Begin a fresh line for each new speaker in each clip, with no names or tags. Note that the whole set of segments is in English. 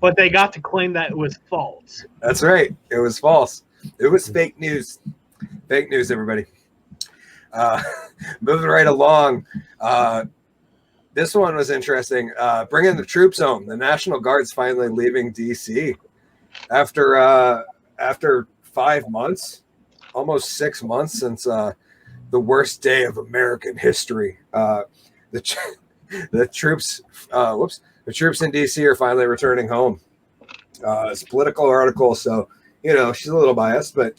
but they got to claim that it was false.
That's right. It was false. It was fake news. Fake news, everybody. Moving right along. This one was interesting. Bringing the troops home. The National Guard's finally leaving D.C. after 5 months, almost 6 months since the worst day of American history. The troops in D.C. are finally returning home. It's a political article, so she's a little biased, but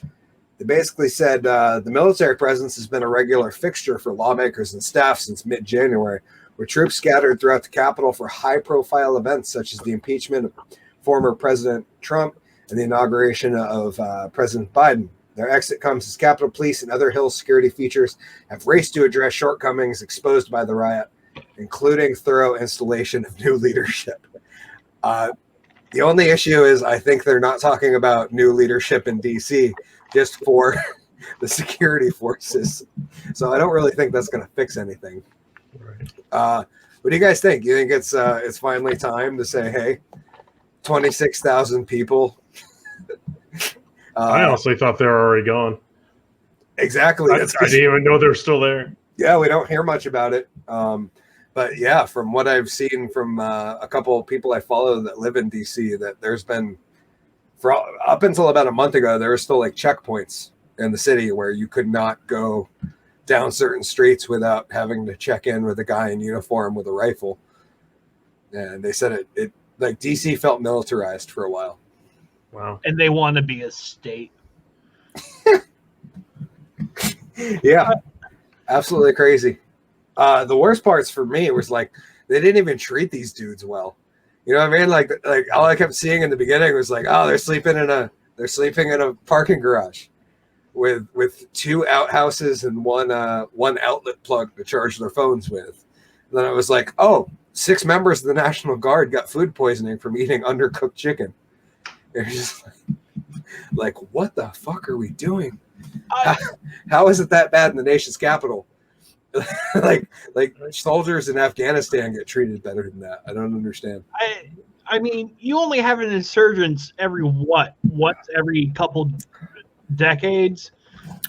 they basically said the military presence has been a regular fixture for lawmakers and staff since mid-January, with troops scattered throughout the Capitol for high-profile events such as the impeachment of former President Trump and the inauguration of President Biden. Their exit comes as Capitol Police and other Hill security features have raced to address shortcomings exposed by the riot, including thorough installation of new leadership. The only issue is I think they're not talking about new leadership in D.C., just for the security forces. So I don't really think that's going to fix anything. Right. What do you guys think? You think it's finally time to say, hey, 26,000 people?
I honestly thought they were already gone.
Exactly.
I didn't even know they were still there.
Yeah, we don't hear much about it. But yeah, from what I've seen from a couple of people I follow that live in DC, that there's been, up until about a month ago, there were still like checkpoints in the city where you could not go down certain streets without having to check in with a guy in uniform with a rifle. And they said it like DC felt militarized for a while.
Wow.
And they want to be a state.
Yeah, absolutely crazy. The worst parts for me was like they didn't even treat these dudes well. You know what I mean? Like all I kept seeing in the beginning was like, oh, they're sleeping in a parking garage with two outhouses and one outlet plug to charge their phones with. And then I was like, oh, 6 members of the National Guard got food poisoning from eating undercooked chicken. It was just like what the fuck are we doing? How is it that bad in the nation's capital? like soldiers in Afghanistan get treated better than that. I don't understand.
I mean, you only have an insurgents every every couple decades.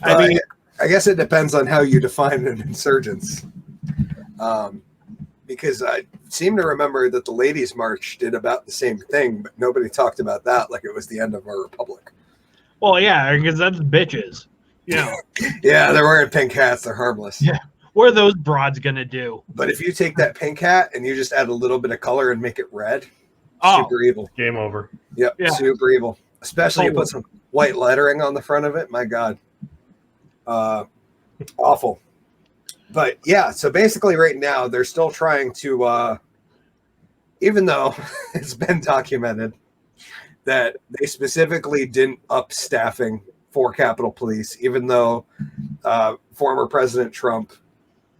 I guess it depends on how you define an insurgents. Because I seem to remember that the Ladies' March did about the same thing, but nobody talked about that like it was the end of our republic.
Well, yeah, because that's bitches. Yeah,
they're wearing pink hats. They're harmless.
Yeah. What are those broads going to do?
But if you take that pink hat and you just add a little bit of color and make it red, super evil.
Game over.
Yep, yeah. Super evil. Especially you put some white lettering on the front of it. My God. Awful. But yeah, so basically right now they're still trying to, even though it's been documented that they specifically didn't up staffing for Capitol Police, even though former President Trump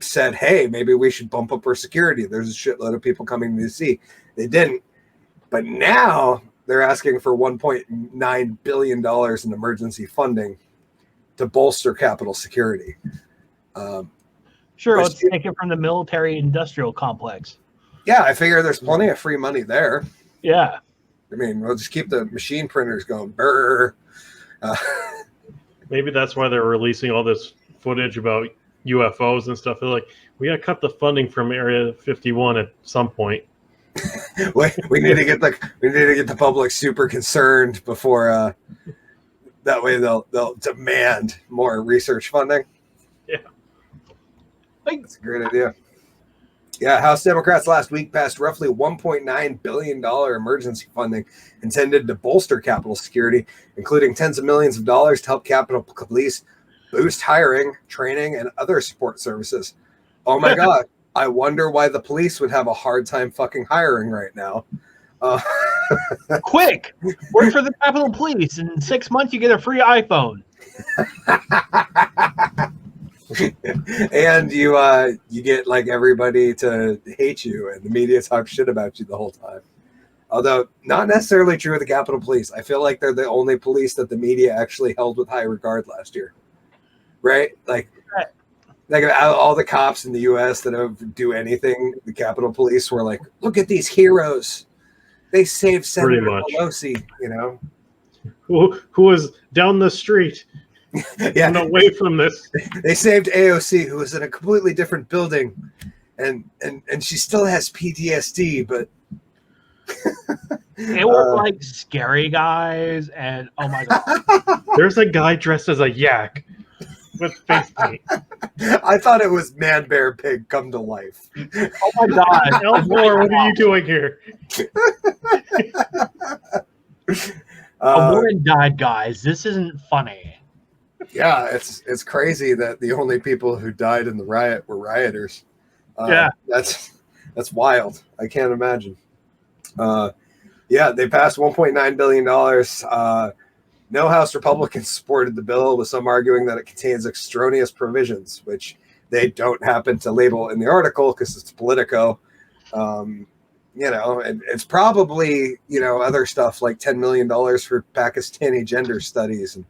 said, hey, maybe we should bump up our security. There's a shitload of people coming to DC. They didn't. But now they're asking for $1.9 billion in emergency funding to bolster Capitol security.
Sure, let's take it from the military-industrial complex.
Yeah, I figure there's plenty of free money there.
Yeah.
I mean, we'll just keep the machine printers going. Brr.
Maybe that's why they're releasing all this footage about UFOs and stuff. They're like, we got to cut the funding from Area 51 at some point.
we need to get the public super concerned before that way they'll demand more research funding.
Yeah.
That's a great idea. Yeah, House Democrats last week passed roughly $1.9 billion emergency funding intended to bolster Capitol security, including tens of millions of dollars to help Capitol Police boost hiring, training, and other support services. Oh my God. I wonder why the police would have a hard time fucking hiring right now.
Quick, work for the Capitol Police. In 6 months, you get a free iPhone.
And you get like everybody to hate you, and the media talks shit about you the whole time. Although not necessarily true of the Capitol Police. I feel like they're the only police that the media actually held with high regard last year. Right? Like all the cops in the U.S. that don't do anything, the Capitol Police were like, look at these heroes. They saved Senator
much.
Pelosi, you know.
Who was down the street
Yeah,
and away from this.
they saved AOC, who was in a completely different building, and she still has PTSD, but
It was like scary guys, and oh my god,
There's a guy dressed as a yak with face paint.
I thought it was Man Bear Pig come to life.
oh my god,
Elmore, what are you doing here?
a woman died, guys. This isn't funny.
Yeah, it's crazy that the only people who died in the riot were rioters.
Yeah.
That's wild. I can't imagine. Yeah, they passed $1.9 billion. No House Republicans supported the bill, with some arguing that it contains extraneous provisions, which they don't happen to label in the article because it's Politico. You know, and it's probably, you know, other stuff like $10 million for Pakistani gender studies and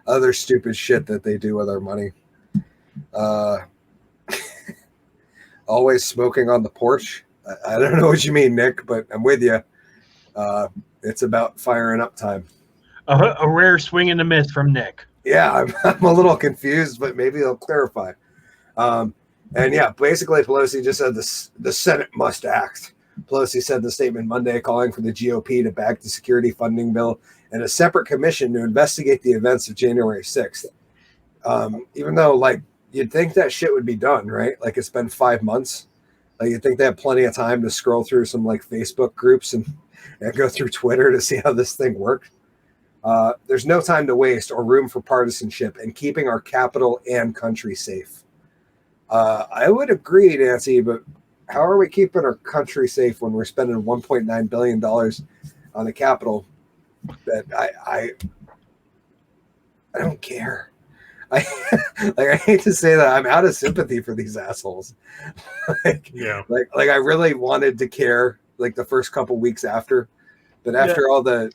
other stupid shit that they do with our money. Always smoking on the porch. I don't know what you mean, Nick, but I'm with you. It's about firing up time.
A rare swing and a miss from Nick.
Yeah, I'm a little confused, but maybe they'll clarify. And yeah, basically Pelosi just said the Senate must act. Pelosi said in the statement Monday, calling for the GOP to back the security funding bill and a separate commission to investigate the events of January 6th. Even though, like, you'd think that shit would be done, right? Like, it's been 5 months. Like, you'd think they have plenty of time to scroll through some, like, Facebook groups and go through Twitter to see how this thing worked. There's no time to waste or room for partisanship in keeping our capital and country safe. I would agree, Nancy, but how are we keeping our country safe when we're spending $1.9 billion on the Capitol? That I don't care. I hate to say that, I'm out of sympathy for these assholes. Like I really wanted to care like the first couple weeks after, but after all the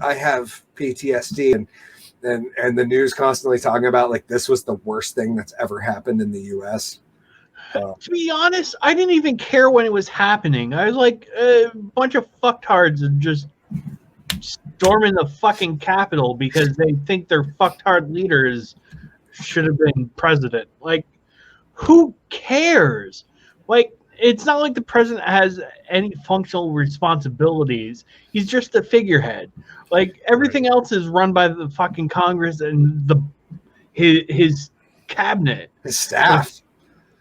I have PTSD and the news constantly talking about like this was the worst thing that's ever happened in the US.
To be honest, I didn't even care when it was happening. I was like a bunch of fucktards and just storming the fucking Capitol because they think their fucktard leaders should have been president. Like, who cares? Like, it's not like the president has any functional responsibilities. He's just a figurehead. Like, everything else is run by the fucking Congress and his cabinet.
His staff.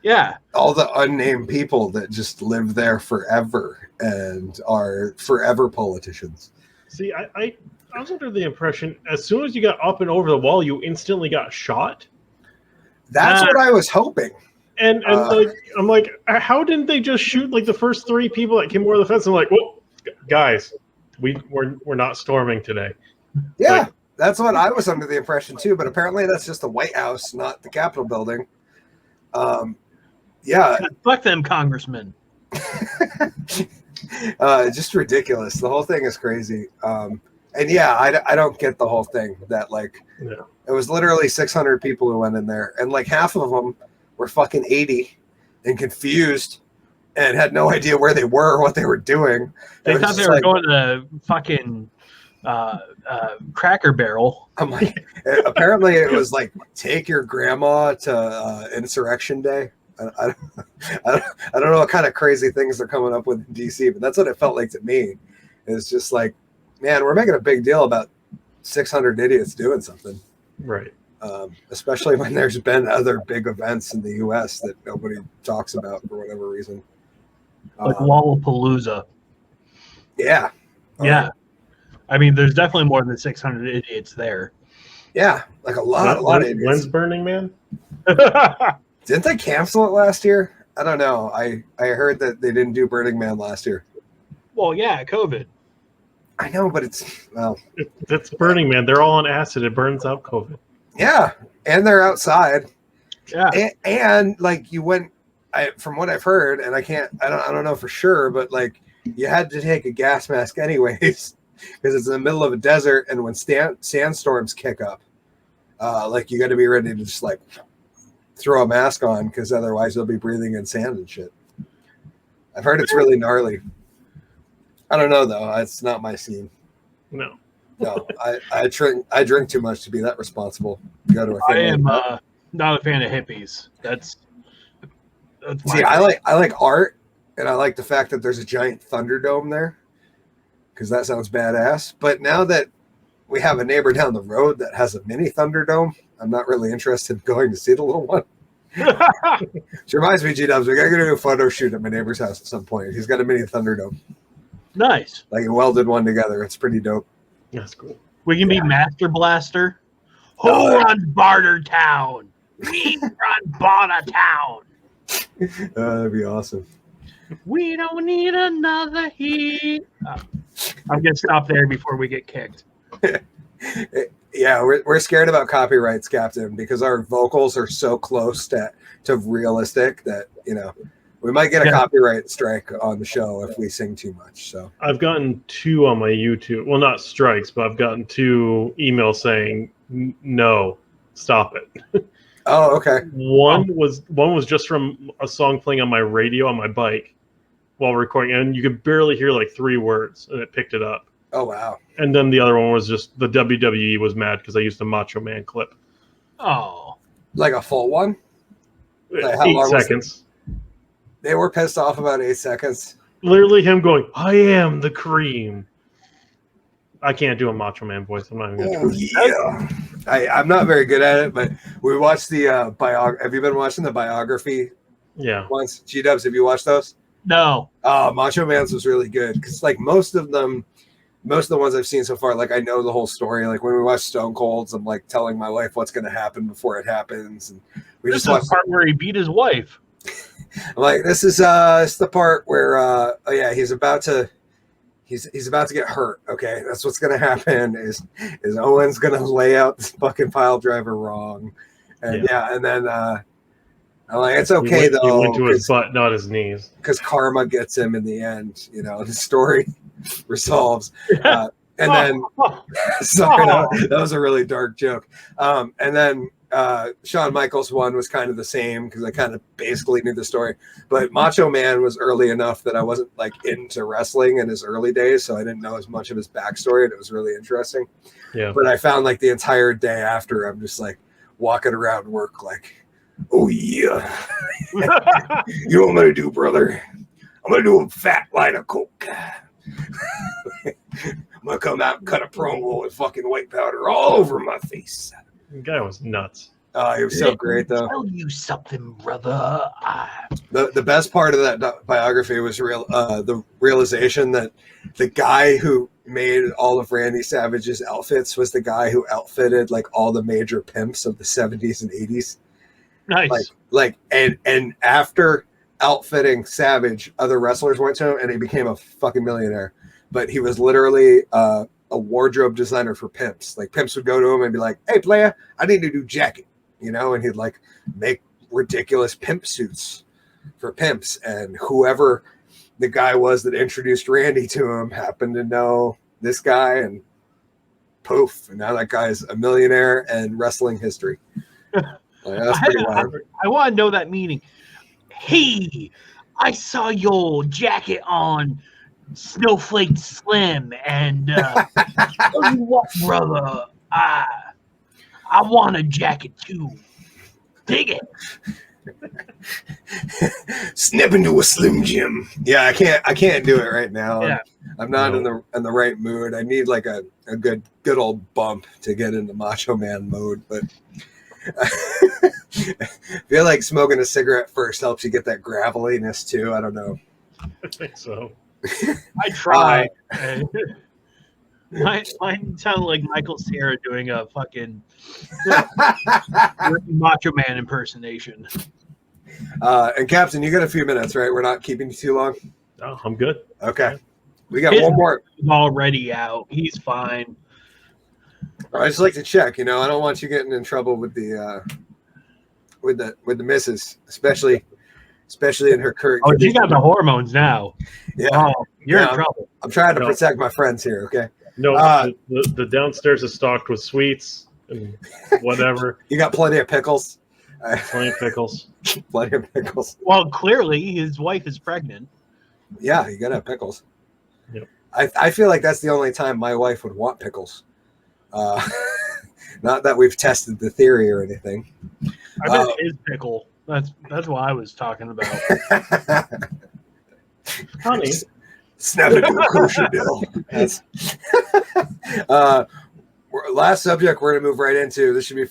Yeah.
All the unnamed people that just live there forever and are forever politicians.
See, I was under the impression as soon as you got up and over the wall, you instantly got shot.
That's what I was hoping.
And like, I'm like, how didn't they just shoot like the first 3 people that came over the fence? I'm like, well, guys, we're not storming today.
Yeah,
like,
that's what I was under the impression too. But apparently, that's just the White House, not the Capitol building. Yeah,
fuck them congressmen.
Just ridiculous. The whole thing is crazy. And yeah, I don't get the whole thing that like it was literally 600 people who went in there, and like half of them were fucking 80 and confused and had no idea where they were or what they were doing.
They thought they were going to fucking Cracker Barrel.
I'm like, apparently it was like take your grandma to Insurrection Day. I don't know what kind of crazy things they're coming up with in DC, but that's what it felt like to me. It's just like, man, we're making a big deal about 600 idiots doing something.
Right.
Especially when there's been other big events in the U.S. that nobody talks about for whatever reason.
Like Lollapalooza.
Yeah.
Yeah. I mean, there's definitely more than 600 idiots there.
Yeah. Like a lot of idiots.
When's Burning Man?
Didn't they cancel it last year? I don't know. I heard that they didn't do Burning Man last year.
Well, yeah, COVID.
I know, but it's
Burning Man. They're all on acid. It burns out COVID.
Yeah, and they're outside.
Yeah,
and like you went. From what I've heard, and I don't know for sure, but like you had to take a gas mask anyways because it's in the middle of a desert, and when sandstorms kick up, like you got to be ready to just like throw a mask on because otherwise you'll be breathing in sand and shit. I've heard it's really gnarly. I don't know though. It's not my scene.
No.
No, I drink too much to be that responsible. Go to a
I
thing
am
like that.
not a fan of hippies. That's
See, I like art, and I like the fact that there's a giant Thunderdome there, because that sounds badass. But now that we have a neighbor down the road that has a mini Thunderdome, I'm not really interested in going to see the little one. Which reminds me, G-Dubs, we gotta go do a photo shoot at my neighbor's house at some point. He's got a mini Thunderdome.
Nice.
Like he welded one together. It's pretty dope.
That's cool.
We can be Master Blaster. Who runs Barter Town? We run Barter Town.
That'd be awesome.
We don't need another heat. I'm gonna stop there before we get kicked.
Yeah, we're scared about copyrights, Captain, because our vocals are so close to realistic that, you know, we might get a copyright strike on the show if we sing too much. So
I've gotten 2 on my YouTube. Well, not strikes, but I've gotten 2 emails saying no, stop it.
Oh, okay.
One was just from a song playing on my radio on my bike while recording, and you could barely hear like 3 words, and it picked it up.
Oh, wow.
And then the other one was just the WWE was mad because I used the Macho Man clip.
Oh,
Like a full one? Like how
8
long was
seconds.
They were pissed off about 8 seconds.
Literally him going, "I am the cream." I can't do a Macho Man voice. I'm not even gonna try.
Yeah. I'm not very good at it, but we watched the biography. Have you been watching the biography
Yeah.
ones? G-Dubs, have you watched those?
no.
Macho Man's was really good because like most of the ones I've seen so far, like I know the whole story. Like when we watch Stone Cold's, I'm like telling my wife what's going to happen before it happens, and we
This
just
is
watched.
the part where he beat his wife.
I'm like, this is it's the part where oh yeah, he's about to get hurt. Okay, that's what's going to happen. Is Owen's going to lay out this fucking pile driver wrong, and and then I'm like, it's okay though.
He went to his butt, not his knees.
Because karma gets him in the end. You know, the story resolves. And then, sorry, that was a really dark joke. And then Shawn Michaels one was kind of the same because I kind of basically knew the story. But Macho Man was early enough that I wasn't like into wrestling in his early days, so I didn't know as much of his backstory, and it was really interesting.
Yeah.
But I found like the entire day after, I'm just like walking around work like, oh yeah. You know what I'm gonna do, brother? I'm gonna do a fat line of coke. I'm gonna come out and cut a promo with fucking white powder all over my face.
The guy was nuts.
It was so great though.
Tell you something, brother.
The best part of that biography was the realization that the guy who made all of Randy Savage's outfits was the guy who outfitted like all the major pimps of the 70s and 80s.
Nice.
And after outfitting Savage, other wrestlers went to him and he became a fucking millionaire. But he was literally a wardrobe designer for pimps. Like pimps would go to him and be like, "Hey, player, I need a new jacket," you know, and he'd like make ridiculous pimp suits for pimps. And whoever the guy was that introduced Randy to him happened to know this guy, and poof, and now that guy's a millionaire and wrestling history. That's pretty wild.
I want to know that meaning. Hey, I saw your jacket on Snowflake Slim, and tell you what, brother, I want a jacket too. Dig it.
Snip into a Slim Jim. Yeah, I can't do it right now.
Yeah.
I'm not in the right mood. I need like a good old bump to get into Macho Man mode, but I feel like smoking a cigarette first helps you get that graveliness too. I don't know.
I think so.
I try. Mine sounded like Michael Cera doing a fucking Macho Man impersonation.
And Captain, you got a few minutes, right? We're not keeping you too long.
No, I'm good.
Okay, we got one more.
He's already out. He's fine.
I just like to check. You know, I don't want you getting in trouble with the missus, especially in her current.
Oh, she got the hormones now.
Yeah,
you're in trouble.
I'm trying to protect my friends here. Okay.
No, the downstairs is stocked with sweets and whatever.
You got plenty of pickles.
Plenty of pickles.
Plenty of pickles.
Well, clearly his wife is pregnant.
Yeah, you gotta have pickles.
Yep.
I feel like that's the only time my wife would want pickles. Not that we've tested the theory or anything.
I bet it is pickle. That's what I was talking about.
Honey,
Snap into a kosher dill. Last subject we're going to move right into. This should be